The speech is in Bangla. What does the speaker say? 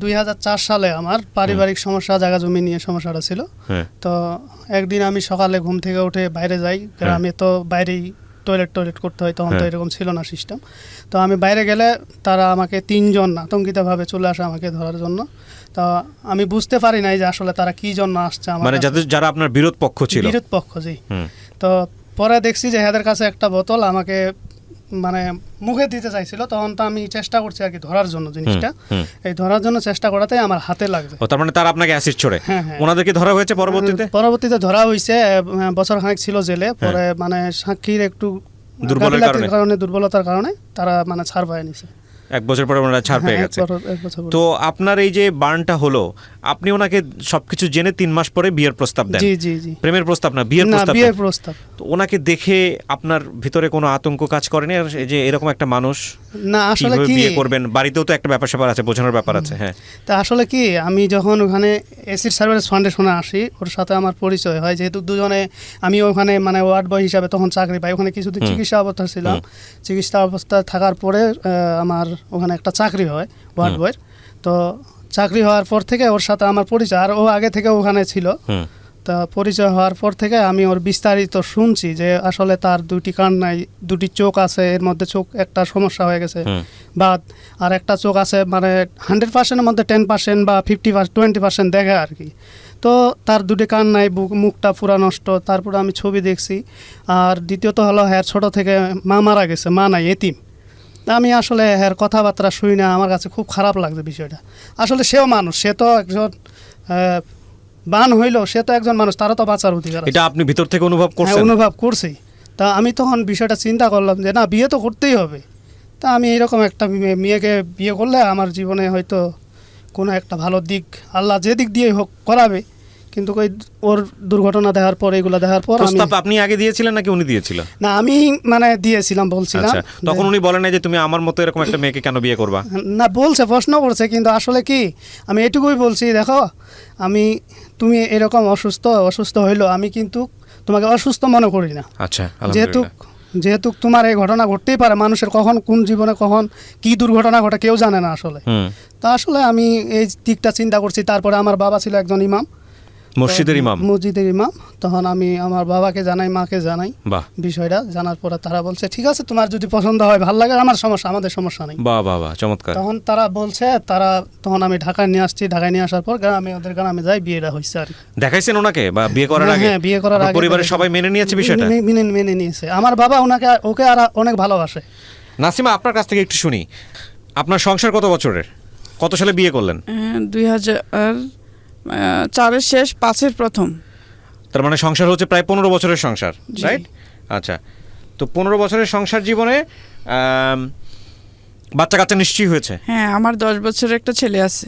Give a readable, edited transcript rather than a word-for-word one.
2004 সালে আমার পারিবারিক সমস্যা, জায়গা জমি নিয়ে সমস্যাটা ছিল। তো একদিন আমি সকালে ঘুম থেকে উঠে বাইরে যাই, গ্রামে তো বাইরেই টয়লেট করতে হয়, তখন তো এরকম ছিল না সিস্টেম। তো আমি বাইরে গেলে তারা আমাকে 3 জন আতঙ্কিতভাবে চলে আসে আমাকে ধরার জন্য। তো আমি বুঝতে পারি নাই যে আসলে তারা কি জন্য আসছে আমার, মানে যারা আপনার বিরোধ পক্ষ ছিল। বিরোধ পক্ষ, জি। তো পরে দেখছি যে এদের কাছে একটা বোতল আমাকে মানে মুখে দিতে চাইছিল, তখন তো আমি চেষ্টা করছি আর কি ধরার জন্য জিনিসটা। এই ধরার জন্য চেষ্টা করাতেই আমার হাতে লাগছে। তার মানে তারা আপনাকে অ্যাসিড ছোড়ে? হ্যাঁ। ওনাদেরকে ধরা হয়েছে পরবর্তীতে ধরা হয়েছে, বছর খানেক ছিল জেলে। পরে মানে সাক্ষীর একটু দুর্বলতার কারণে তারা মানে ছাড় পায় নিছে। 1 বছর পরে ওনারা ছাড় পেয়ে গেছে। তো আপনার এই যে বার্নটা হলো, আপনি ওনাকে সবকিছু জেনে 3 মাস পরে বিয়ের প্রস্তাব দেন। জি। প্রেমের প্রস্তাব না, বিয়ের প্রস্তাব। তো ওনাকে দেখে আপনার ভিতরে কোনো আতঙ্ক কাজ করেনি যে এরকম একটা মানুষ না আসলে কি বিয়ে করবেন? বাড়িতেও তো একটা ব্যাপার স্যাপার আছে, বোঝানোর ব্যাপার আছে। হ্যাঁ, তা আসলে কি আমি যখন ওখানে এসিড সার্ভিস ফাউন্ডেশনে আসি, ওর সাথে আমার পরিচয় হয়, যেহেতু দুজনে আমি ওখানে মানে ওয়ার্ড বয় হিসাবে তখন চাকরি পাই। ওখানে কিছুদিন চিকিৎসা অবস্থা ছিলাম। চিকিৎসা অবস্থা থাকার পরে আমার ওখানে একটা চাকরি হয় ওয়ার্ড বয়ের। তো চাকরি হওয়ার পর থেকে ওর সাথে আমার পরিচয়, আর ও আগে থেকে ওখানে ছিল। তা পরিচয় হওয়ার পর থেকে আমি ওর বিস্তারিত শুনছি যে আসলে তার 2টি কান নাই, 2টি চোখ আছে, এর মধ্যে চোখ একটা সমস্যা হয়ে গেছে বাদ, আর একটা চোখ আছে মানে 100%-এর মধ্যে 10% বা 20% দেখে আর কি। তো তার 2টি কান নাই, মুখটা পুরা নষ্ট। তারপর আমি ছবি দেখছি। আর দ্বিতীয়ত হলো হ্যাঁ ছোটো থেকে মা মারা গেছে, মা নাই, এতিম। আমি আসলে হ্যাঁ কথাবার্তা শুই না, আমার কাছে খুব খারাপ লাগছে বিষয়টা। আসলে সেও মানুষ, সে তো একজন বান হইল, সে তো একজন মানুষ, তারও তো বাঁচার অধিকার আছে। এটা আপনি ভিতর থেকে অনুভব করছেন? হ্যাঁ, অনুভব করছি। তা আমি তখন বিষয়টা চিন্তা করলাম যে না, বিয়ে তো করতেই হবে। তা আমি এইরকম একটা মেয়েকে বিয়ে করলে আমার জীবনে হয়তো কোনো একটা ভালো দিক, আল্লাহ যে দিক দিয়ে হোক করাবে। কিন্তু ওই ওর দুর্ঘটনা দেখার পর, এগুলো দেখার পর আপনি আগে দিয়েছিলেন নাকি উনি দিয়েছিল? না, আমি মানে দিয়েছিলাম, বলছিলাম। তখন উনি বলেন নাই যে তুমি আমার মতো এরকম একটা মেয়েকে কেন বিয়ে করবা? না, বলছে, প্রশ্ন করছে, কিন্তু আসলে কি আমি এটুকুই বলছি, দেখো তুমি এরকম অসুস্থ হইলো, আমি কিন্তু তোমাকে অসুস্থ মনে করি না। আচ্ছা, যেহেতু তোমার এই ঘটনা ঘটতেই পারে, মানুষের কখন কোন জীবনে কখন কি দুর্ঘটনা ঘটে কেউ জানে না আসলে। তা আসলে আমি এই দিকটা চিন্তা করছি। তারপরে আমার বাবা ছিল একজন ইমাম, মসজিদের ইমাম। তখন আমি আমার বাবাকে জানাই, মাকে জানাই বিষয়টা। জানার পরে তারা বলছে ঠিক আছে, তোমার যদি পছন্দ হয়, ভালো লাগে, আমাদের সমস্যা নেই। চমৎকার। তখন তারা বলছে, তখন আমি ঢাকায় নিয়ে আসছি। ঢাকায় নিয়ে আসার পর ওদের গ্রামে যাই, বিয়েটা হয়েছে আর কি। দেখাইছেন ওনাকে বা বিয়ে করার আগে? হ্যাঁ, বিয়ে করার আগে পরিবারের সবাই মেনে নিয়েছে বিষয়টা? মেনে নিয়েছে। আমার বাবা ওকে আর অনেক ভালোবাসে। নাসিমা, আপনার কাছ থেকে একটু শুনি, আপনার সংসার কত বছরের? কত সালে বিয়ে করলেন? 2004-এর শেষ, 5-এর প্রথম। তার মানে সংসার হচ্ছে প্রায় 15 বছরের সংসার, রাইট? আচ্ছা, তো 15 বছরের সংসার জীবনে বাচ্চা কাচ্চা নিশ্চয়ই হয়েছে? হ্যাঁ, আমার 10 বছরের একটা ছেলে আছে।